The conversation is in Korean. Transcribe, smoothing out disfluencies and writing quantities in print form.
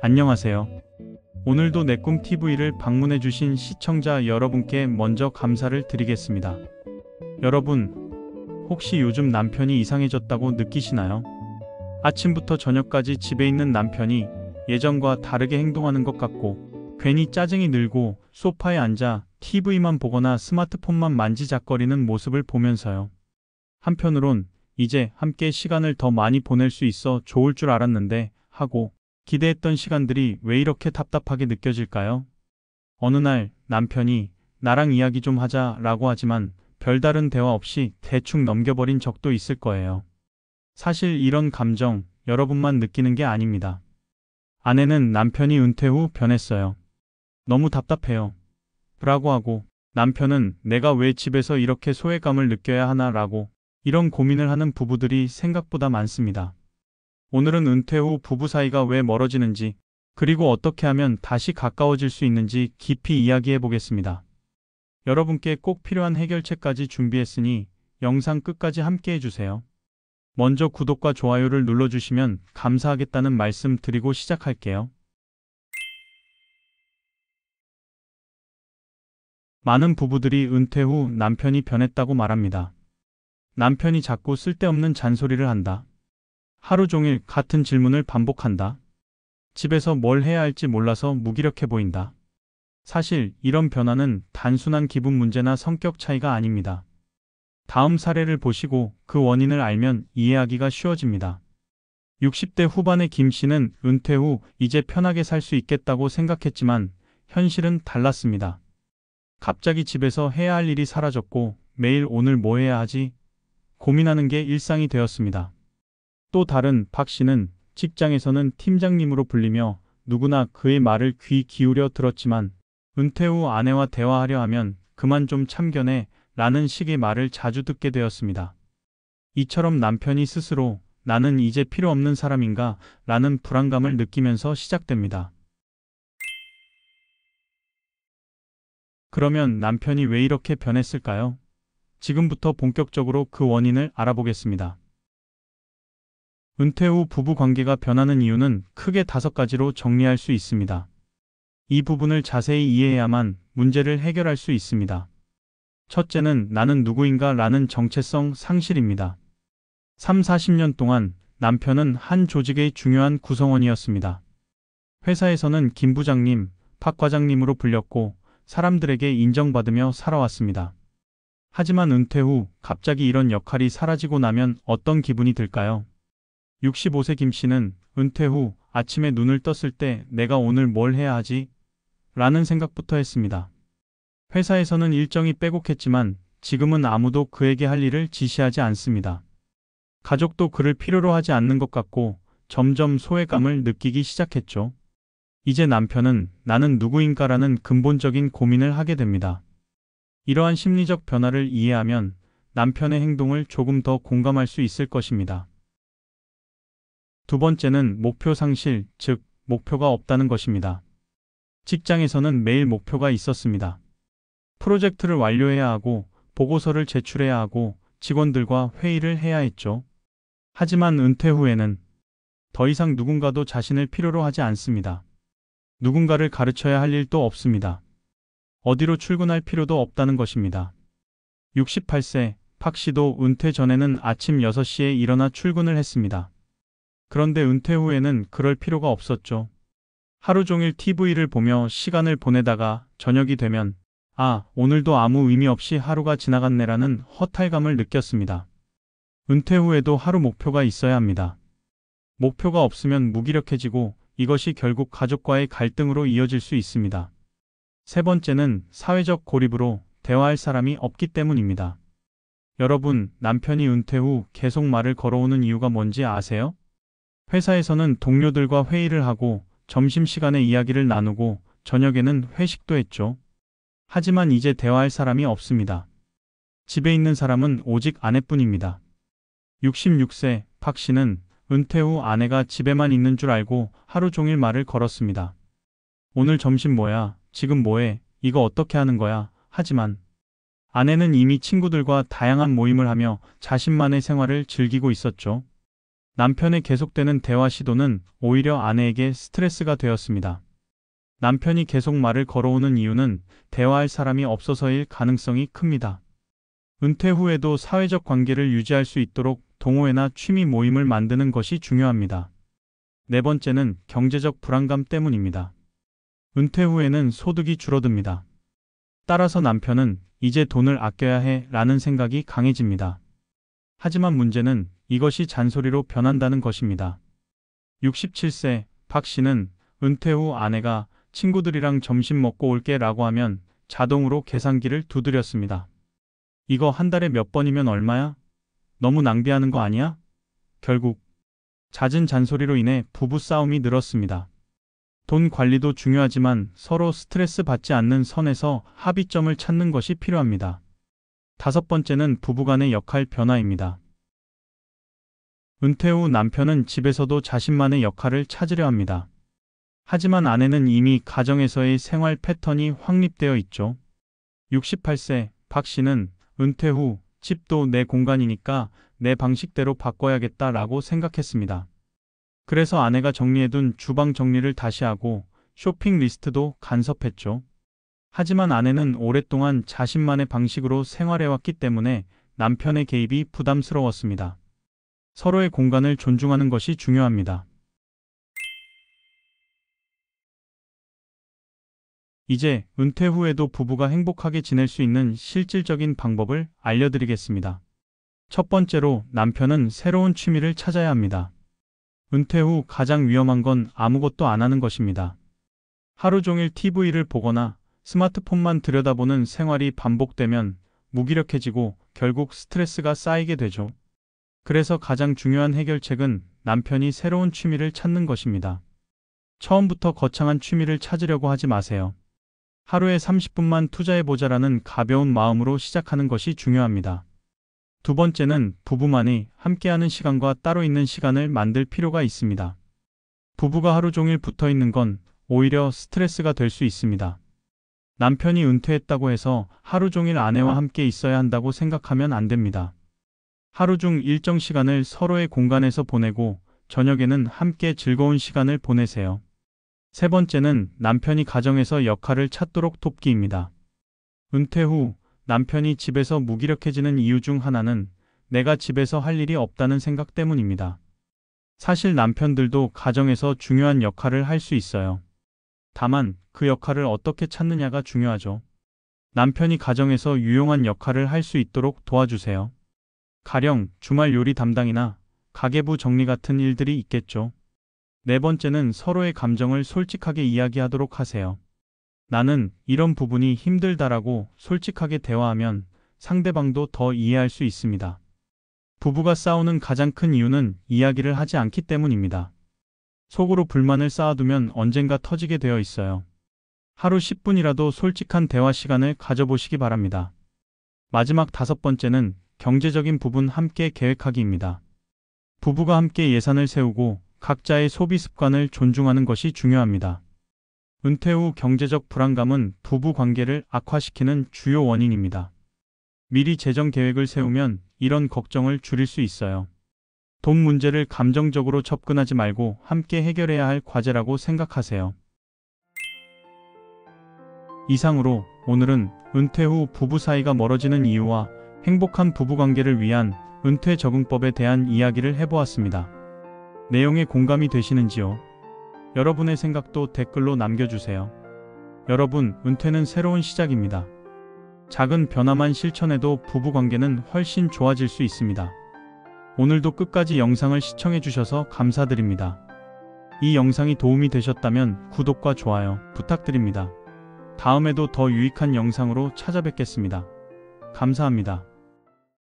안녕하세요. 오늘도 내꿈TV를 방문해주신 시청자 여러분께 먼저 감사를 드리겠습니다. 여러분, 혹시 요즘 남편이 이상해졌다고 느끼시나요? 아침부터 저녁까지 집에 있는 남편이 예전과 다르게 행동하는 것 같고, 괜히 짜증이 늘고 소파에 앉아 TV만 보거나 스마트폰만 만지작거리는 모습을 보면서요. 한편으론 이제 함께 시간을 더 많이 보낼 수 있어 좋을 줄 알았는데 하고 기대했던 시간들이 왜 이렇게 답답하게 느껴질까요? 어느 날 남편이 나랑 이야기 좀 하자라고 하지만 별다른 대화 없이 대충 넘겨버린 적도 있을 거예요. 사실 이런 감정 여러분만 느끼는 게 아닙니다. 아내는 남편이 은퇴 후 변했어요. 너무 답답해요. 라고 하고 남편은 내가 왜 집에서 이렇게 소외감을 느껴야 하나 라고 이런 고민을 하는 부부들이 생각보다 많습니다. 오늘은 은퇴 후 부부 사이가 왜 멀어지는지 그리고 어떻게 하면 다시 가까워질 수 있는지 깊이 이야기해 보겠습니다. 여러분께 꼭 필요한 해결책까지 준비했으니 영상 끝까지 함께 해주세요. 먼저 구독과 좋아요를 눌러주시면 감사하겠다는 말씀 드리고 시작할게요. 많은 부부들이 은퇴 후 남편이 변했다고 말합니다. 남편이 자꾸 쓸데없는 잔소리를 한다. 하루 종일 같은 질문을 반복한다. 집에서 뭘 해야 할지 몰라서 무기력해 보인다. 사실 이런 변화는 단순한 기분 문제나 성격 차이가 아닙니다. 다음 사례를 보시고 그 원인을 알면 이해하기가 쉬워집니다. 60대 후반의 김 씨는 은퇴 후 이제 편하게 살 수 있겠다고 생각했지만 현실은 달랐습니다. 갑자기 집에서 해야 할 일이 사라졌고 매일 오늘 뭐 해야 하지? 고민하는 게 일상이 되었습니다. 또 다른 박 씨는 직장에서는 팀장님으로 불리며 누구나 그의 말을 귀 기울여 들었지만 은퇴 후 아내와 대화하려 하면 그만 좀 참견해 라는 식의 말을 자주 듣게 되었습니다. 이처럼 남편이 스스로 나는 이제 필요 없는 사람인가 라는 불안감을 느끼면서 시작됩니다. 그러면 남편이 왜 이렇게 변했을까요? 지금부터 본격적으로 그 원인을 알아보겠습니다. 은퇴 후 부부 관계가 변하는 이유는 크게 5가지로 정리할 수 있습니다. 이 부분을 자세히 이해해야만 문제를 해결할 수 있습니다. 첫째는 나는 누구인가 라는 정체성 상실입니다. 3, 40년 동안 남편은 한 조직의 중요한 구성원이었습니다. 회사에서는 김 부장님, 박 과장님으로 불렸고 사람들에게 인정받으며 살아왔습니다. 하지만 은퇴 후 갑자기 이런 역할이 사라지고 나면 어떤 기분이 들까요? 65세 김 씨는 은퇴 후 아침에 눈을 떴을 때 내가 오늘 뭘 해야 하지? 라는 생각부터 했습니다. 회사에서는 일정이 빼곡했지만 지금은 아무도 그에게 할 일을 지시하지 않습니다. 가족도 그를 필요로 하지 않는 것 같고 점점 소외감을 느끼기 시작했죠. 이제 남편은 나는 누구인가라는 근본적인 고민을 하게 됩니다. 이러한 심리적 변화를 이해하면 남편의 행동을 조금 더 공감할 수 있을 것입니다. 두 번째는 목표 상실, 즉 목표가 없다는 것입니다. 직장에서는 매일 목표가 있었습니다. 프로젝트를 완료해야 하고 보고서를 제출해야 하고 직원들과 회의를 해야 했죠. 하지만 은퇴 후에는 더 이상 누군가도 자신을 필요로 하지 않습니다. 누군가를 가르쳐야 할 일도 없습니다. 어디로 출근할 필요도 없다는 것입니다. 68세 박 씨도 은퇴 전에는 아침 6시에 일어나 출근을 했습니다. 그런데 은퇴 후에는 그럴 필요가 없었죠. 하루 종일 TV를 보며 시간을 보내다가 저녁이 되면 오늘도 아무 의미 없이 하루가 지나갔네라는 허탈감을 느꼈습니다. 은퇴 후에도 하루 목표가 있어야 합니다. 목표가 없으면 무기력해지고 이것이 결국 가족과의 갈등으로 이어질 수 있습니다. 세 번째는 사회적 고립으로 대화할 사람이 없기 때문입니다. 여러분, 남편이 은퇴 후 계속 말을 걸어오는 이유가 뭔지 아세요? 회사에서는 동료들과 회의를 하고 점심시간에 이야기를 나누고 저녁에는 회식도 했죠. 하지만 이제 대화할 사람이 없습니다. 집에 있는 사람은 오직 아내뿐입니다. 66세 박 씨는 은퇴 후 아내가 집에만 있는 줄 알고 하루 종일 말을 걸었습니다. 오늘 점심 뭐야? 지금 뭐해? 이거 어떻게 하는 거야? 하지만 아내는 이미 친구들과 다양한 모임을 하며 자신만의 생활을 즐기고 있었죠. 남편의 계속되는 대화 시도는 오히려 아내에게 스트레스가 되었습니다. 남편이 계속 말을 걸어오는 이유는 대화할 사람이 없어서일 가능성이 큽니다. 은퇴 후에도 사회적 관계를 유지할 수 있도록 동호회나 취미 모임을 만드는 것이 중요합니다. 네 번째는 경제적 불안감 때문입니다. 은퇴 후에는 소득이 줄어듭니다. 따라서 남편은 이제 돈을 아껴야 해 라는 생각이 강해집니다. 하지만 문제는 이것이 잔소리로 변한다는 것입니다. 67세 박 씨는 은퇴 후 아내가 친구들이랑 점심 먹고 올게 라고 하면 자동으로 계산기를 두드렸습니다. 이거 한 달에 몇 번이면 얼마야? 너무 낭비하는 거 아니야? 결국 잦은 잔소리로 인해 부부 싸움이 늘었습니다. 돈 관리도 중요하지만 서로 스트레스 받지 않는 선에서 합의점을 찾는 것이 필요합니다. 다섯 번째는 부부간의 역할 변화입니다. 은퇴 후 남편은 집에서도 자신만의 역할을 찾으려 합니다. 하지만 아내는 이미 가정에서의 생활 패턴이 확립되어 있죠. 68세 박 씨는 은퇴 후 집도 내 공간이니까 내 방식대로 바꿔야겠다라고 생각했습니다. 그래서 아내가 정리해둔 주방 정리를 다시 하고 쇼핑 리스트도 간섭했죠. 하지만 아내는 오랫동안 자신만의 방식으로 생활해왔기 때문에 남편의 개입이 부담스러웠습니다. 서로의 공간을 존중하는 것이 중요합니다. 이제 은퇴 후에도 부부가 행복하게 지낼 수 있는 실질적인 방법을 알려드리겠습니다. 첫 번째로 남편은 새로운 취미를 찾아야 합니다. 은퇴 후 가장 위험한 건 아무것도 안 하는 것입니다. 하루 종일 TV를 보거나 스마트폰만 들여다보는 생활이 반복되면 무기력해지고 결국 스트레스가 쌓이게 되죠. 그래서 가장 중요한 해결책은 남편이 새로운 취미를 찾는 것입니다. 처음부터 거창한 취미를 찾으려고 하지 마세요. 하루에 30분만 투자해보자라는 가벼운 마음으로 시작하는 것이 중요합니다. 두 번째는 부부만이 함께하는 시간과 따로 있는 시간을 만들 필요가 있습니다. 부부가 하루 종일 붙어 있는 건 오히려 스트레스가 될 수 있습니다. 남편이 은퇴했다고 해서 하루 종일 아내와 함께 있어야 한다고 생각하면 안 됩니다. 하루 중 일정 시간을 서로의 공간에서 보내고 저녁에는 함께 즐거운 시간을 보내세요. 세 번째는 남편이 가정에서 역할을 찾도록 돕기입니다. 은퇴 후 남편이 집에서 무기력해지는 이유 중 하나는 내가 집에서 할 일이 없다는 생각 때문입니다. 사실 남편들도 가정에서 중요한 역할을 할 수 있어요. 다만 그 역할을 어떻게 찾느냐가 중요하죠. 남편이 가정에서 유용한 역할을 할 수 있도록 도와주세요. 가령 주말 요리 담당이나 가계부 정리 같은 일들이 있겠죠. 네 번째는 서로의 감정을 솔직하게 이야기하도록 하세요. 나는 이런 부분이 힘들다라고 솔직하게 대화하면 상대방도 더 이해할 수 있습니다. 부부가 싸우는 가장 큰 이유는 이야기를 하지 않기 때문입니다. 속으로 불만을 쌓아두면 언젠가 터지게 되어 있어요. 하루 10분이라도 솔직한 대화 시간을 가져보시기 바랍니다. 마지막 다섯 번째는 경제적인 부분 함께 계획하기입니다. 부부가 함께 예산을 세우고 각자의 소비 습관을 존중하는 것이 중요합니다. 은퇴 후 경제적 불안감은 부부 관계를 악화시키는 주요 원인입니다. 미리 재정 계획을 세우면 이런 걱정을 줄일 수 있어요. 돈 문제를 감정적으로 접근하지 말고 함께 해결해야 할 과제라고 생각하세요. 이상으로 오늘은 은퇴 후 부부 사이가 멀어지는 이유와 행복한 부부 관계를 위한 은퇴 적응법에 대한 이야기를 해보았습니다. 내용에 공감이 되시는지요? 여러분의 생각도 댓글로 남겨주세요. 여러분, 은퇴는 새로운 시작입니다. 작은 변화만 실천해도 부부관계는 훨씬 좋아질 수 있습니다. 오늘도 끝까지 영상을 시청해주셔서 감사드립니다. 이 영상이 도움이 되셨다면 구독과 좋아요 부탁드립니다. 다음에도 더 유익한 영상으로 찾아뵙겠습니다. 감사합니다.